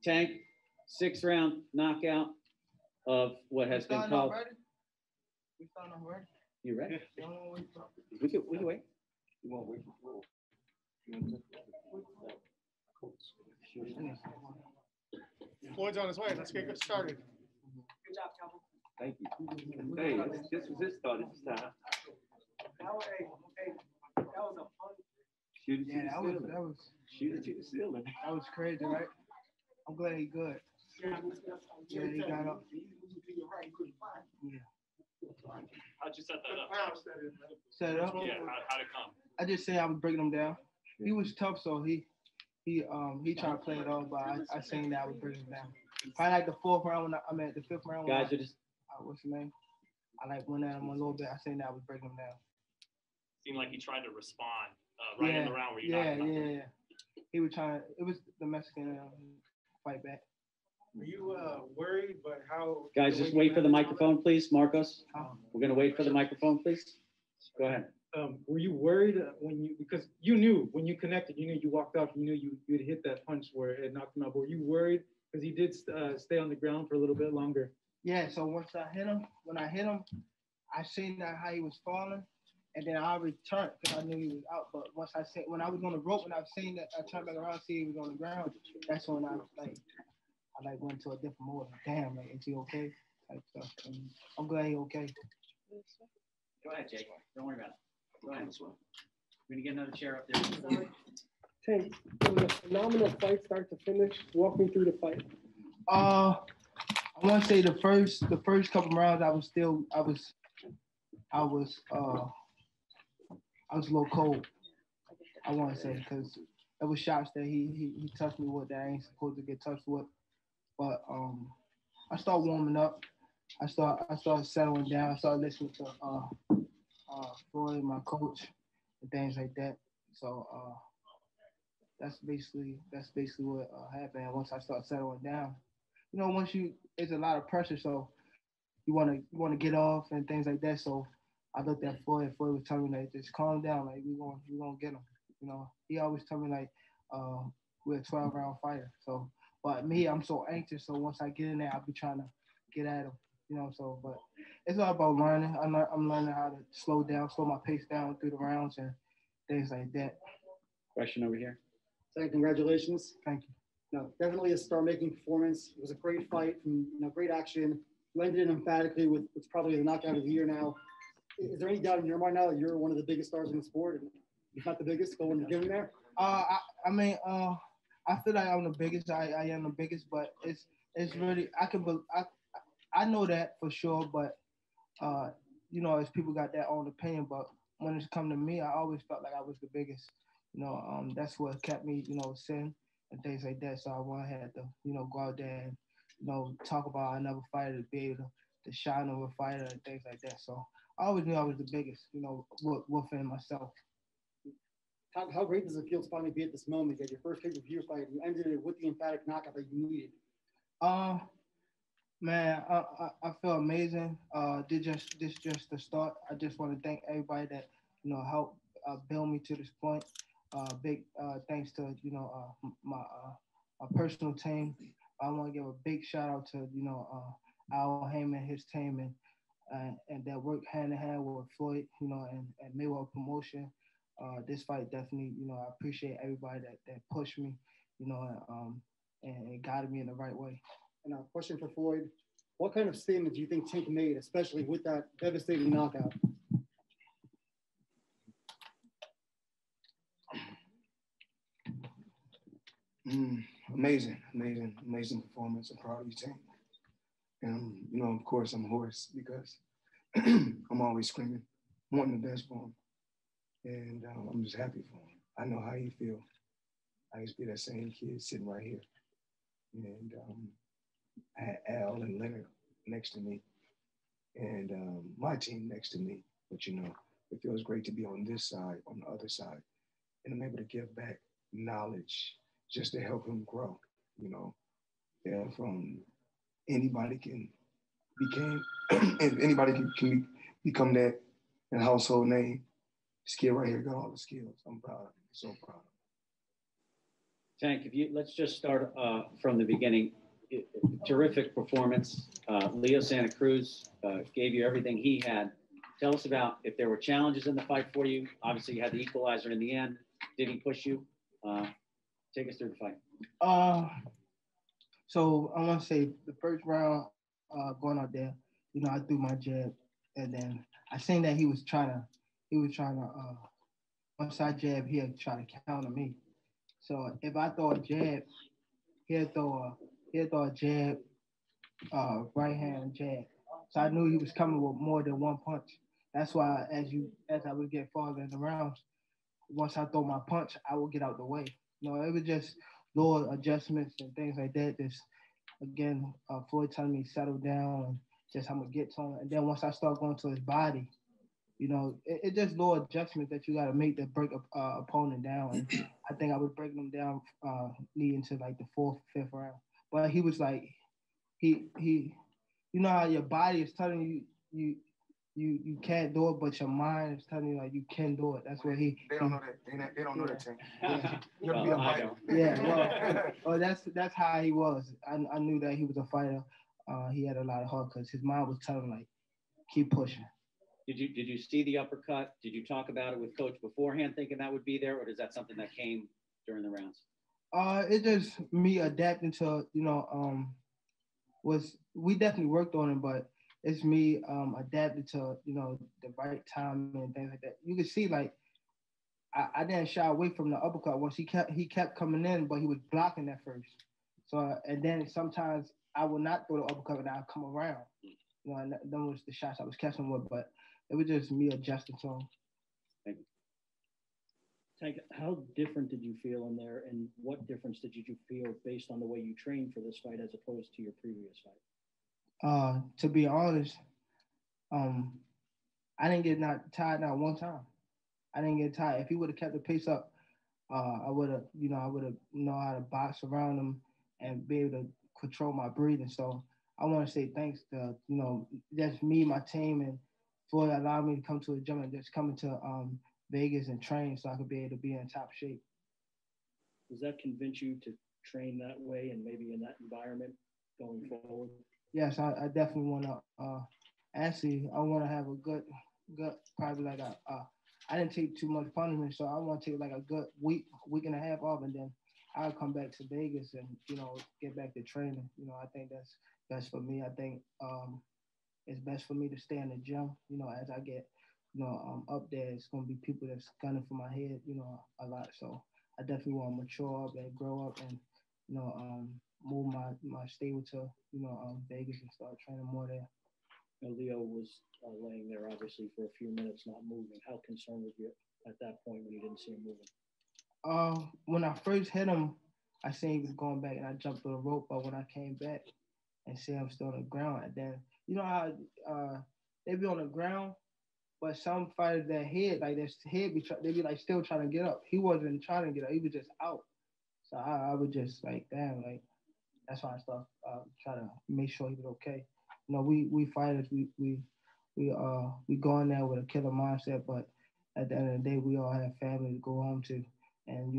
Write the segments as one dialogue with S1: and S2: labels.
S1: Tank, 6th-round knockout of what has been called.
S2: We starting already?
S1: You ready?
S2: Yeah.
S1: We can wait.
S3: You won't wait for
S4: Floyd's on his way. Let's get started.
S2: Good job, Calvin.
S3: Thank you. Hey, this was his start this time.
S2: That was a fun.
S3: Shoot it to the
S2: That
S3: ceiling.
S2: was
S3: Shoot it to the ceiling.
S2: that was crazy, right? I'm glad he good. Yeah, he got up. Yeah.
S5: How'd you set that up?
S2: Set it up.
S5: Yeah, how'd it come?
S2: I just said I was breaking him down. He was tough, so he tried to play it off, but I saying that I was breaking him down. Probably like the 4th round, the 5th round.
S1: Guys are just.
S2: What's his name? I like went at him a little bit. I saying that I was breaking him down.
S5: Seemed like he tried to respond right in the round where you knocked him out.
S2: Yeah. He was trying. It was the Mexican fight back.
S4: Were you worried, but how?
S1: Guys, just wait for the microphone, please, Marcos. We're gonna wait for the microphone, please. Go ahead.
S6: Were you worried because you knew when you connected, you knew you walked off, you knew you'd hit that punch where it knocked him out. But were you worried because he did stay on the ground for a little bit longer?
S2: Yeah. So when I hit him, I seen that how he was falling, and then I returned because I knew he was out. But when I was on the rope, when I seen that, I turned back around, see he was on the ground. That's when I went to a different mode. Damn, like, is he okay? Type stuff. And I'm glad he's okay.
S1: Go ahead, Jake. Don't worry about it. Go ahead. We're gonna get another chair up there.
S7: Tank, it was a phenomenal fight, start to finish. Walk me through the fight.
S2: I want to say the first couple rounds, I was a little cold. I want to say because there was shots that he touched me with that I ain't supposed to get touched with. But I started warming up. I started settling down. I started listening to Floyd, my coach, and things like that. So that's basically what happened. And once I started settling down, it's a lot of pressure, so you wanna get off and things like that. So I looked at Floyd. Floyd was telling me like, just calm down, like we gonna get him. He always tell me like we're a 12-round fighter. So, but me, I'm so anxious. So once I get in there, I'll be trying to get at him. But it's all about learning. I'm learning how to slow my pace down through the rounds and things like that.
S1: Question over here.
S8: Tank, congratulations.
S2: Thank you.
S8: No, definitely a star-making performance. It was a great fight, from great action. You ended it emphatically with what's probably the knockout of the year now. Is there any doubt in your mind now that you're one of the biggest stars in the sport, and if not the biggest, going to get in there?
S2: I feel like I'm the biggest. I am the biggest, but it's really I know that for sure, but as people got their own opinion. But when it's come to me, I always felt like I was the biggest. That's what kept me, sin and things like that. So I had to, go out there and, talk about another fighter to be able to shine over a fighter and things like that. So I always knew I was the biggest, within myself.
S8: How great does it feel to finally be at this moment? You had your first pay-per-view fight, you ended it with the emphatic knockout that you needed.
S2: Man, I feel amazing. This just the start. I just want to thank everybody that helped build me to this point. Big thanks to my personal team. I want to give a big shout out to Al Heyman, his team, and that work hand in hand with Floyd, and Mayweather promotion. This fight definitely, I appreciate everybody that pushed me, and guided me in the right way.
S8: And a question for Floyd: what kind of statement do you think Tank made, especially with that devastating knockout?
S9: Amazing performance. I'm proud of you, Tank. And of course, I'm hoarse because I'm always screaming, wanting the best for him, and I'm just happy for him. I know how you feel. I used to be that same kid sitting right here, and I had Al and Leonard next to me, and my team next to me. But it feels great to be on this side, on the other side, and I'm able to give back knowledge just to help him grow. From anybody can become that household name. This kid right here got all the skills. I'm proud of him. So proud of him.
S1: Tank, let's just start from the beginning. Terrific performance. Leo Santa Cruz gave you everything he had. Tell us about if there were challenges in the fight for you. Obviously, you had the equalizer in the end. Did he push you? Take us through the fight.
S2: So I want to say the first round, going out there, I threw my jab, and then I seen that he was trying to, once I jab, he'll try to counter me. So if I throw a jab, he'll throw a jab, right hand jab. So I knew he was coming with more than one punch. That's why as I would get farther in the rounds, once I throw my punch, I will get out the way. It was just little adjustments and things like that. Just again, Floyd telling me settle down and just I'm gonna get to him. And then once I start going to his body, it just little adjustments that you got to make to break a opponent down. And I think I was breaking him down leading to like the fourth, fifth round. But he was like, he, you know how your body is telling you can't do it, but your mind is telling you like you can do it. That's what
S9: They don't know that. They don't know that, Tank.
S2: Yeah.
S9: You have to be a fighter.
S2: Yeah, well, that's how he was. I knew that he was a fighter. He had a lot of heart because his mind was telling him like, keep pushing.
S1: Did you see the uppercut? Did you talk about it with coach beforehand, thinking that would be there, or is that something that came during the rounds?
S2: It just me adapting to we definitely worked on it, but it's me adapting to the right time and things like that. You can see like I didn't shy away from the uppercut once he kept coming in, but he was blocking at first. So and then sometimes I would not throw the uppercut and I'd come around. And that was the shots I was catching with, but it was just me adjusting to him.
S1: Thank you.
S10: Tank, how different did you feel in there, and what difference did you feel based on the way you trained for this fight as opposed to your previous fight?
S2: To be honest, I didn't get tired not one time. I didn't get tired. If he would have kept the pace up, I would have know how to box around him and be able to control my breathing. So I want to say thanks to just me, my team, and Floyd allowed me to come to a gym and just coming to Vegas and train so I could be able to be in top shape.
S10: Does that convince you to train that way and maybe in that environment going forward?
S2: Yes, I definitely want to. Actually, I want to have a good, probably like I didn't take too much punishment, so I want to take like a good week and a half off, and then I'll come back to Vegas and get back to training. I think that's best for me. I think it's best for me to stay in the gym. As I get up there, it's gonna be people that's gunning for my head. A lot. So I definitely want to mature up and grow up and move my stable to Vegas and start training more there.
S10: Leo was laying there obviously for a few minutes not moving. How concerned were you at that point when you didn't see him moving?
S2: When I first hit him, I seen he was going back and I jumped on the rope, but when I came back and see him still on the ground, and then how they be on the ground, but some fighters their head they be like still trying to get up. He wasn't trying to get up, he was just out. So I was just like, damn, like that's why I started trying to make sure he was okay. We fighters, we go in there with a killer mindset, but at the end of the day, we all have family to go home to, and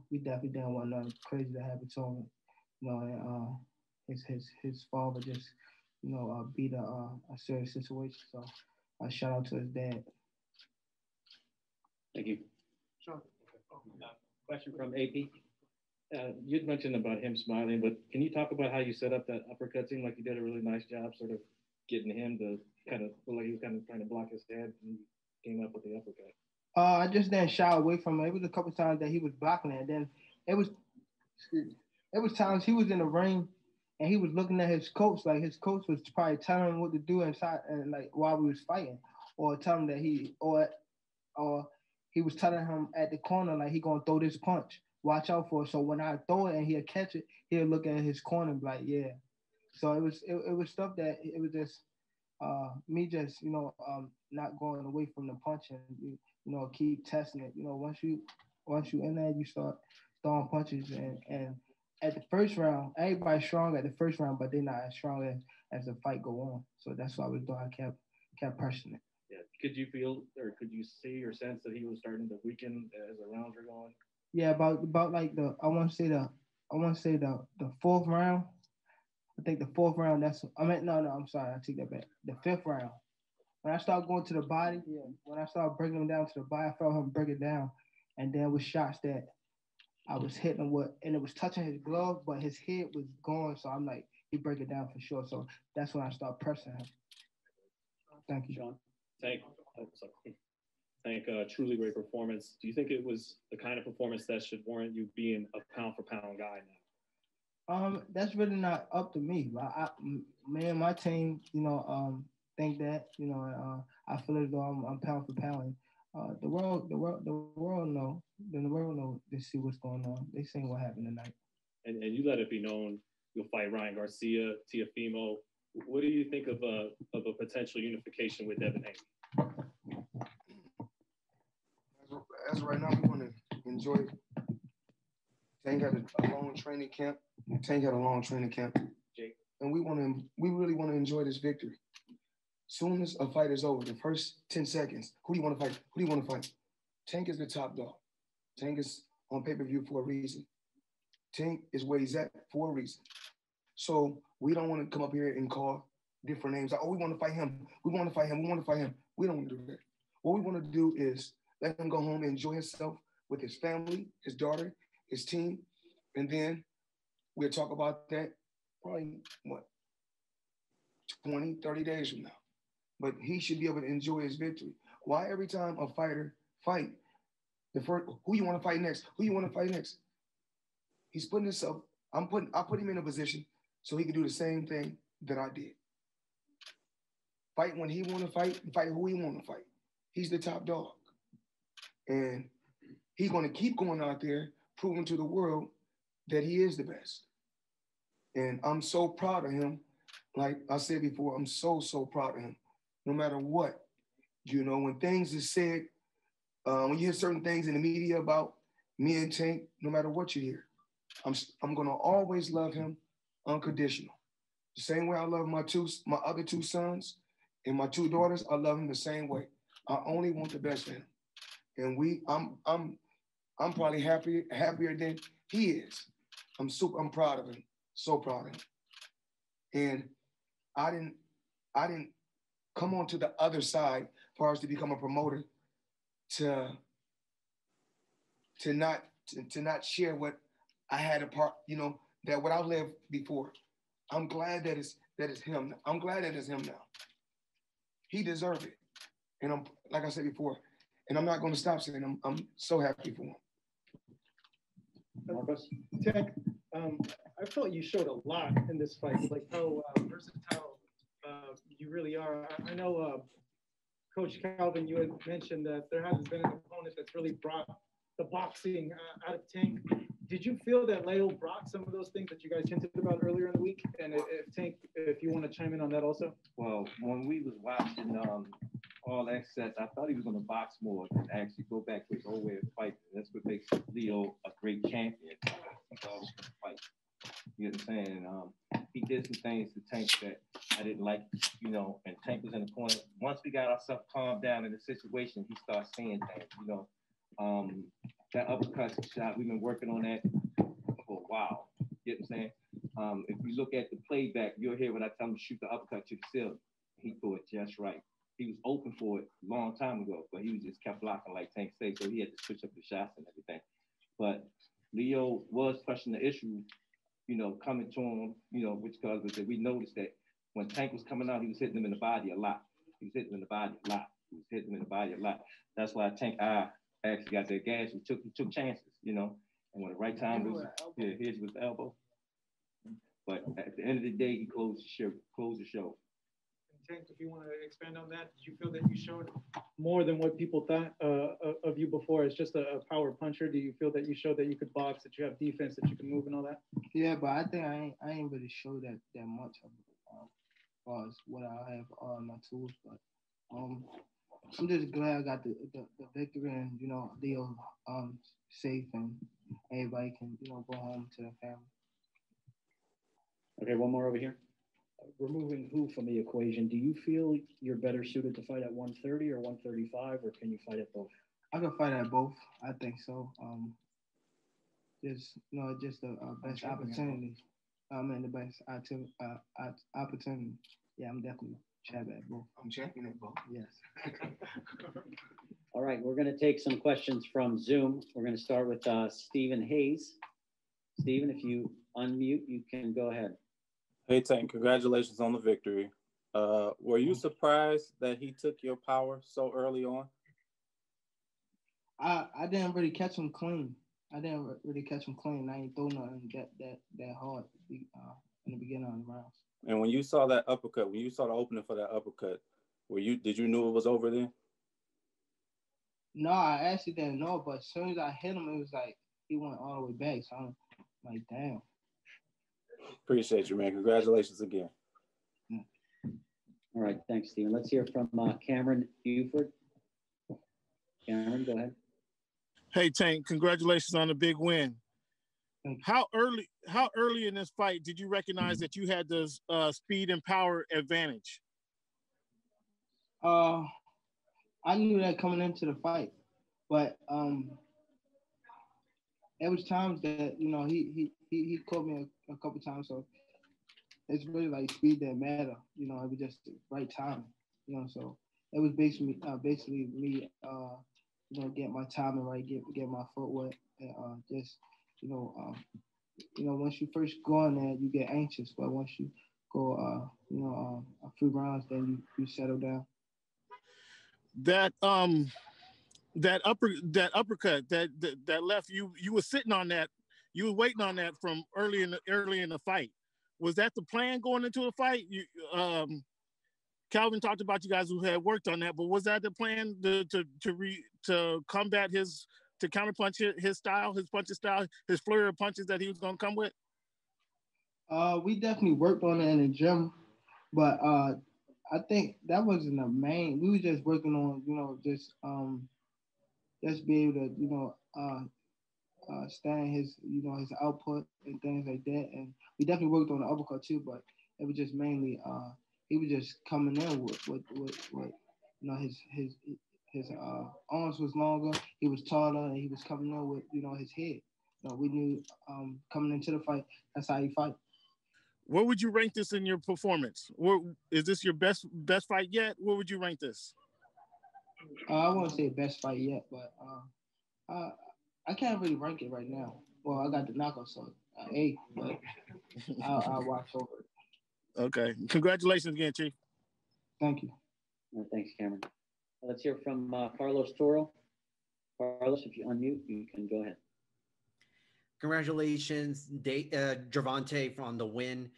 S2: we definitely didn't want nothing crazy to happen to him. And his father just beat a serious situation. So shout out to his dad.
S1: Thank you.
S4: Sure.
S1: Question from AP.
S6: You'd mentioned about him smiling, but can you talk about how you set up that uppercut? Seemed like you did a really nice job sort of getting him to kind of feel like he was kind of trying to block his head and came up with the uppercut.
S2: I just didn't shy away from it. It was a couple times that he was blocking it. And then it was times he was in the ring and he was looking at his coach, like his coach was probably telling him what to do inside and like while we was fighting, or telling him that he was telling him at the corner like he gonna throw this punch. Watch out for it. So when I throw it and he'll catch it, he'll look at his corner and be like, yeah. So it was stuff that it was just me just not going away from the punch and keep testing it. Once you in there, you start throwing punches and at the first round, everybody's strong at the first round, but they're not as strong as the fight go on. So that's what I was doing. I kept pressing it.
S6: Yeah. Could you feel or could you see or sense that he was starting to weaken as the rounds were going?
S2: Yeah, about like I want to say the fourth round. I think the fourth round. No, I'm sorry. I take that back. The fifth round. When I started going to the body, yeah. When I started bringing him down to the body, I felt him break it down, and then with shots that I was hitting him with, and it was touching his glove, but his head was gone. So I'm like, he break it down for sure. So that's when I started pressing him. Thank you,
S1: Sean.
S5: Truly great performance. Do you think it was the kind of performance that should warrant you being a pound for pound guy now?
S2: That's really not up to me. Me and my team, think that, I feel as though I'm pound for pound. The world know. Then the world know. They see what's going on. They see what happened tonight.
S5: And you let it be known you'll fight Ryan Garcia, Teofimo. What do you think of a potential unification with Devin Haney?
S9: As right now, we want to enjoy. Tank had a long training camp.
S5: Jake.
S9: And we really want to enjoy this victory. Soon as a fight is over, the first 10 seconds, who do you want to fight? Who do you want to fight? Tank is the top dog. Tank is on pay-per-view for a reason. Tank is where he's at for a reason. So we don't want to come up here and call different names. Like, oh, we want to fight him. We want to fight him. We want to fight him. We don't want to do that. What we want to do is let him go home and enjoy himself with his family, his daughter, his team. And then we'll talk about that probably, 20, 30 days from now. But he should be able to enjoy his victory. Why every time a fighter fight, the first, who you want to fight next? Who you want to fight next? He's putting himself, I put him in a position so he can do the same thing that I did. Fight when he want to fight, fight who he want to fight. He's the top dog. And he's going to keep going out there, proving to the world that he is the best. And I'm so proud of him. Like I said before, I'm so proud of him. No matter what, when things are said, when you hear certain things in the media about me and Tank, no matter what you hear, I'm going to always love him unconditional. The same way I love my other two sons and my two daughters, I love him the same way. I only want the best for him. And I'm probably happier than he is. I'm proud of him. So proud of him. And I didn't come on to the other side as far as to become a promoter to not share what I had that what I lived before. I'm glad that it's him. I'm glad that it's him now. He deserved it. And I'm, like I said before, and I'm not going to stop saying I'm so happy for him.
S1: Marcos?
S4: Tank, I felt you showed a lot in this fight, like how versatile you really are. I know, Coach Calvin, you had mentioned that there hasn't been an opponent that's really brought the boxing out of Tank. Did you feel that Leo brought some of those things that you guys hinted about earlier in the week? And if you want to chime in on that also?
S11: Well, when we was watching All Access, I thought he was going to box more and actually go back to his old way of fighting. That's what makes Leo a great champion. He's always going to fight. You know what I'm saying? He did some things to Tank that I didn't like, and Tank was in the corner. Once we got ourselves calmed down in the situation, he started saying things, that uppercut shot, we've been working on that for a while. You know what I'm saying? If you look at the playback, you'll hear when I tell him to shoot the uppercut to the ceiling. He threw it just right. He was open for it a long time ago, but he was just kept blocking like Tank said, so he had to switch up the shots and everything. But Leo was pushing the issue, coming to him, which cause was that we noticed that when Tank was coming out, he was hitting him in the body a lot. That's why Tank actually got that gas. He took chances, and when the right time was, his was the elbow. But at the end of the day, he closed the show.
S4: Tank, if you want to expand on that, did you feel that you showed more than what people thought of you before as just a power puncher? Do you feel that you showed that you could box, that you have defense, that you can move and all that?
S2: Yeah, but I think I ain't really showed that much of it, as far as what I have on my tools. But I'm just glad I got the victory, and Leo safe, and everybody can go home to their family.
S1: Okay, one more over here.
S10: Removing who from the equation, do you feel you're better suited to fight at 130 or 135, or can you fight at both?
S2: I can fight at both. I think so. just the best opportunity. The best opportunity. Yeah, I'm definitely champion at both.
S9: I'm champion at both.
S2: Yes.
S1: All right, we're going to take some questions from Zoom. We're going to start with Stephen Hayes. Stephen, if you unmute, you can go ahead.
S12: Hey, Tank, congratulations on the victory. Were you surprised that he took your power so early on?
S2: I didn't really catch him clean. I ain't throw nothing that hard in the beginning of the rounds.
S12: And when you saw that uppercut, when you saw the opening for that uppercut, did you know it was over then?
S2: No, I actually didn't know, but as soon as I hit him, it was like he went all the way back. So I'm like, damn.
S12: Appreciate you, man. Congratulations again.
S1: All right, thanks, Stephen. Let's hear from Cameron Buford. Cameron, go ahead.
S13: Hey, Tank, congratulations on the big win. How early in this fight did you recognize that you had the speed and power advantage?
S2: I knew that coming into the fight, but there was times that he caught me a couple times, so it's really like speed didn't matter. It was just the right time. So it was basically me get my timing right, get my footwork, and just once you first go on there, you get anxious, but once you go a few rounds, then you settle down.
S13: That uppercut that left you were sitting on that, you were waiting on that from early in the fight. Was that the plan going into the fight? Calvin talked about you guys who had worked on that, but was that the plan to combat to counterpunch his style, his punching style, his flurry of punches that he was going to come with?
S2: We definitely worked on it in the gym, but I think that wasn't the main. We were just working on, just be able to, stand his, his output and things like that. And we definitely worked on the uppercut too, but it was just mainly, he was just coming in with his arms was longer, he was taller, and he was coming in with, his head. We knew coming into the fight, that's how he fight.
S13: Where would you rank this in your performance? Is this your best fight yet? Where would you rank this?
S2: I won't say best fight yet, but I can't really rank it right now. Well, I got the knockout, so 8, but I'll watch over it.
S13: Okay. Congratulations again, Chief.
S2: Thank you.
S1: Thanks, Cameron. Let's hear from Carlos Toro. Carlos, if you unmute, you can go ahead.
S14: Congratulations, Gervonta, on the win.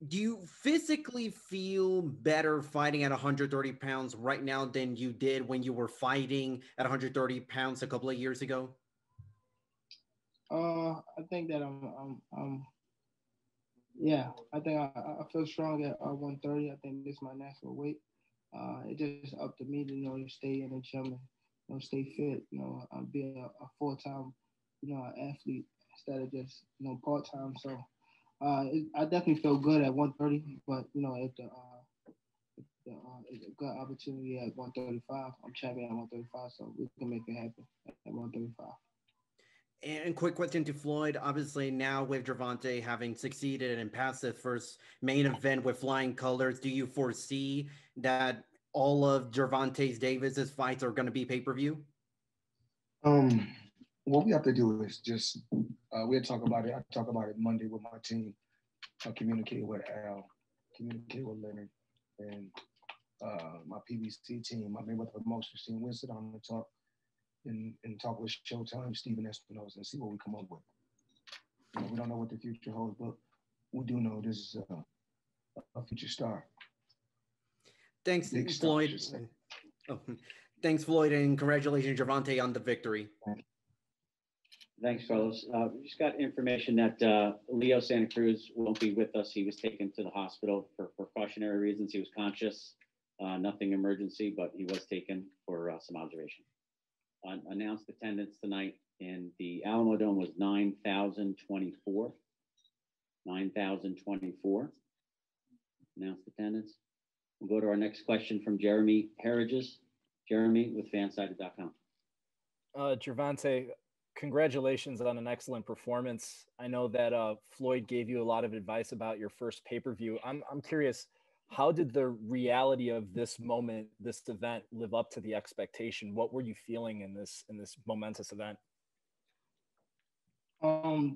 S14: Do you physically feel better fighting at 130 pounds right now than you did when you were fighting at 130 pounds a couple of years ago?
S2: I think that I think I feel strong at 130. I think this is my natural weight. It's just up to me to, stay in the gym and, stay fit, be a full-time, athlete instead of just, part-time. So I definitely feel good at 130, but, if it's a good opportunity at 135, I'm champion at 135, so we can make it happen at 135.
S14: And quick question to Floyd. Obviously, now with Gervonta having succeeded and passed the first main event with flying colors, do you foresee that all of Gervonta Davis's fights are going to be pay-per-view?
S9: What we have to do is just we'll talk about it. I talk about it Monday with my team. I communicate with Al, communicate with Leonard, and my PBC team, my Mayweather promotions team. We'll sit down and talk. And talk with Showtime, Stephen Espinosa, and see what we come up with. We don't know what the future holds, but we do know this is a future star.
S14: Thanks, Floyd. Thanks, Floyd, and congratulations, Gervonta, on the victory.
S1: Thanks, Carlos. We just got information that Leo Santa Cruz won't be with us. He was taken to the hospital for precautionary reasons. He was conscious, nothing emergency, but he was taken for some observation. Announced attendance tonight in the Alamo Dome was 9,024. 9,024. Announced attendance. We'll go to our next question from Jeremy Herridges. Jeremy with fansided.com.
S15: Gervonta, congratulations on an excellent performance. I know that Floyd gave you a lot of advice about your first pay-per-view. I'm curious, how did the reality of this moment, this event, live up to the expectation? What were you feeling in this momentous event?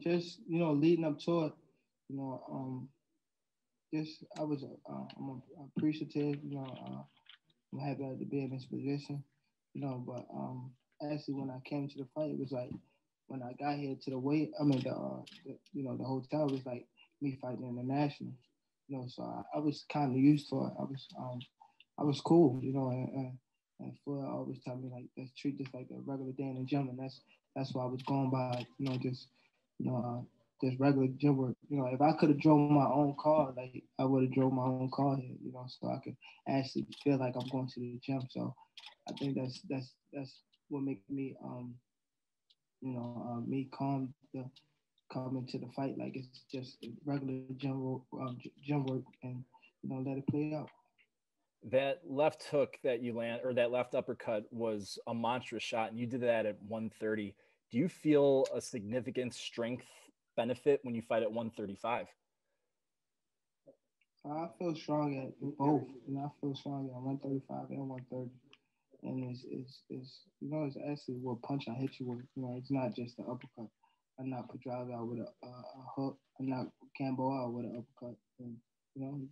S2: Just leading up to it, just I was I'm appreciative. I'm happy to be in this position. But actually, when I came to the fight, it was like when I got here to the weight. I mean, the hotel was like me fighting international. So I was kind of used to it. I was cool. And Floyd always tell me like let's treat this like a regular day in the gym, and that's why I was going by. Just regular gym work. If I could have drove my own car, like I would have drove my own car here. So I could actually feel like I'm going to the gym. So I think that's what makes me me calm to come into the fight like it's just regular gym work and let it play out.
S15: That left hook that you land, or that left uppercut, was a monstrous shot, and you did that at 130. Do you feel a significant strength benefit when you fight at 135?
S2: I feel strong at both. I feel strong at 135 and 130. And it's actually what punch I hit you with. It's not just the uppercut. I knock Pedraza out with a hook. I knock Campbell out with an uppercut. And,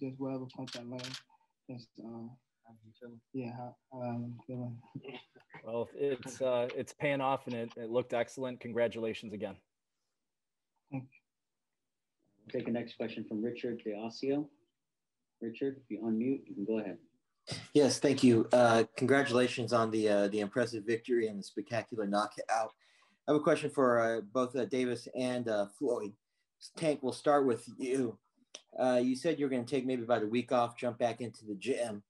S2: just whatever punch I land. That's, yeah, how I'm feeling.
S15: Well, it's paying off, and it looked excellent. Congratulations again.
S2: Thank you.
S1: We'll take the next question from Richard DeOsio. Richard, if you unmute, you can go ahead.
S16: Yes, thank you. Congratulations on the impressive victory and the spectacular knockout. I have a question for both Davis and Floyd. Tank, we'll start with you. You said you're going to take maybe about a week off, jump back into the gym.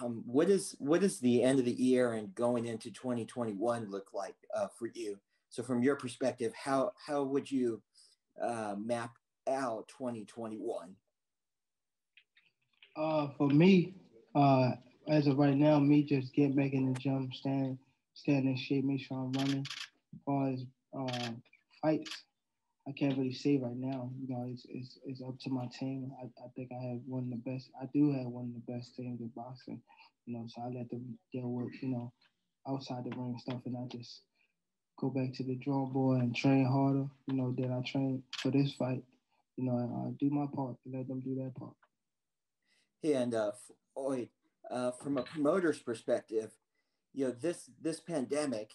S16: What is the end of the year and going into 2021 look like for you? So from your perspective, how would you map out 2021?
S2: For me, as of right now, me just getting back in the gym, stand in shape, make sure I'm running. As far as fights, I can't really say right now. It's up to my team. I think I have one of the best. I do have one of the best teams in boxing. So I let them deal with outside the ring stuff, and I just go back to the drawing board and train harder. That I train for this fight. And I do my part and let them do their part.
S16: And Floyd, from a promoter's perspective, this pandemic,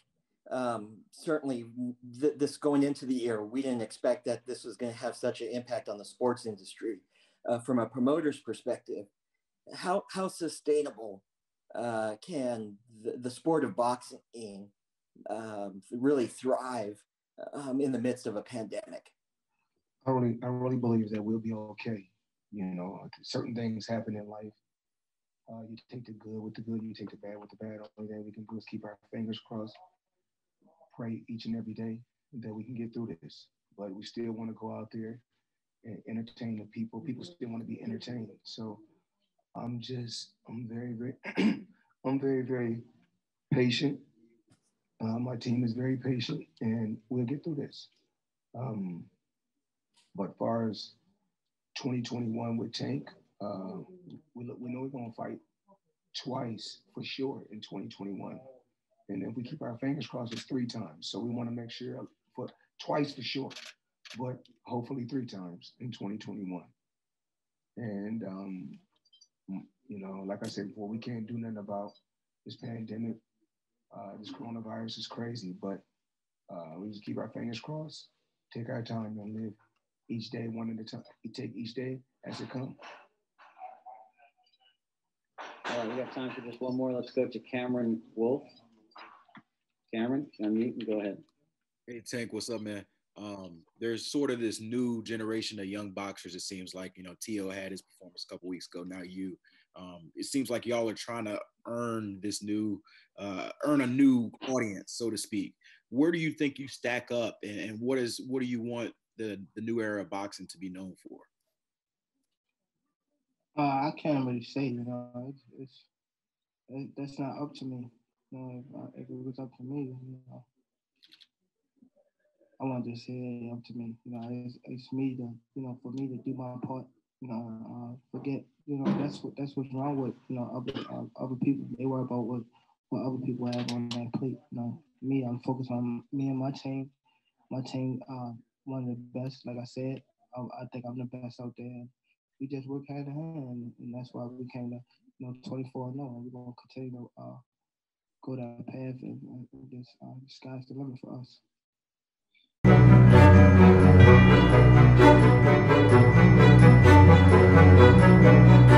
S16: certainly this going into the year, we didn't expect that this was going to have such an impact on the sports industry. From a promoter's perspective, how sustainable can the sport of boxing really thrive in the midst of a pandemic?
S9: I really believe that we'll be okay. Certain things happen in life. You take the good with the good, you take the bad with the bad. Only thing we can do is keep our fingers crossed, pray each and every day that we can get through this. But we still want to go out there and entertain the people. People still want to be entertained. So I'm very, very, I'm very, very patient. My team is very patient, and we'll get through this. But as far as 2021 with Tank, we know we're going to fight twice for sure in 2021. And if we keep our fingers crossed, it's 3 times. So we want to make sure for twice for sure, but hopefully 3 times in 2021. And, like I said before, we can't do nothing about this pandemic. This coronavirus is crazy, but we just keep our fingers crossed, take our time and live each day one at a time. We take each day as it comes.
S1: All right, we got time for just one more. Let's go to Cameron Wolf. Cameron, unmute and go ahead.
S17: Hey, Tank, what's up, man? There's sort of this new generation of young boxers, it seems like. T.O. had his performance a couple weeks ago, now you. It seems like y'all are trying to earn a new audience, so to speak. Where do you think you stack up, and what do you want the new era of boxing to be known for?
S2: I can't really say, that's not up to me. If it was up to me, I want to say it up to me. You know, it's me to, you know, for me to do my part. You know, forget. You know, that's what's wrong with, you know, other people. They worry about what other people have on their plate. You know, me, I'm focused on me and my team. My team, one of the best. Like I said, I think I'm the best out there. We just work hand in hand, and that's why we came to, you know, 24-0. And we're gonna continue to go that path, and just sky's the limit for us.
S18: Thank you.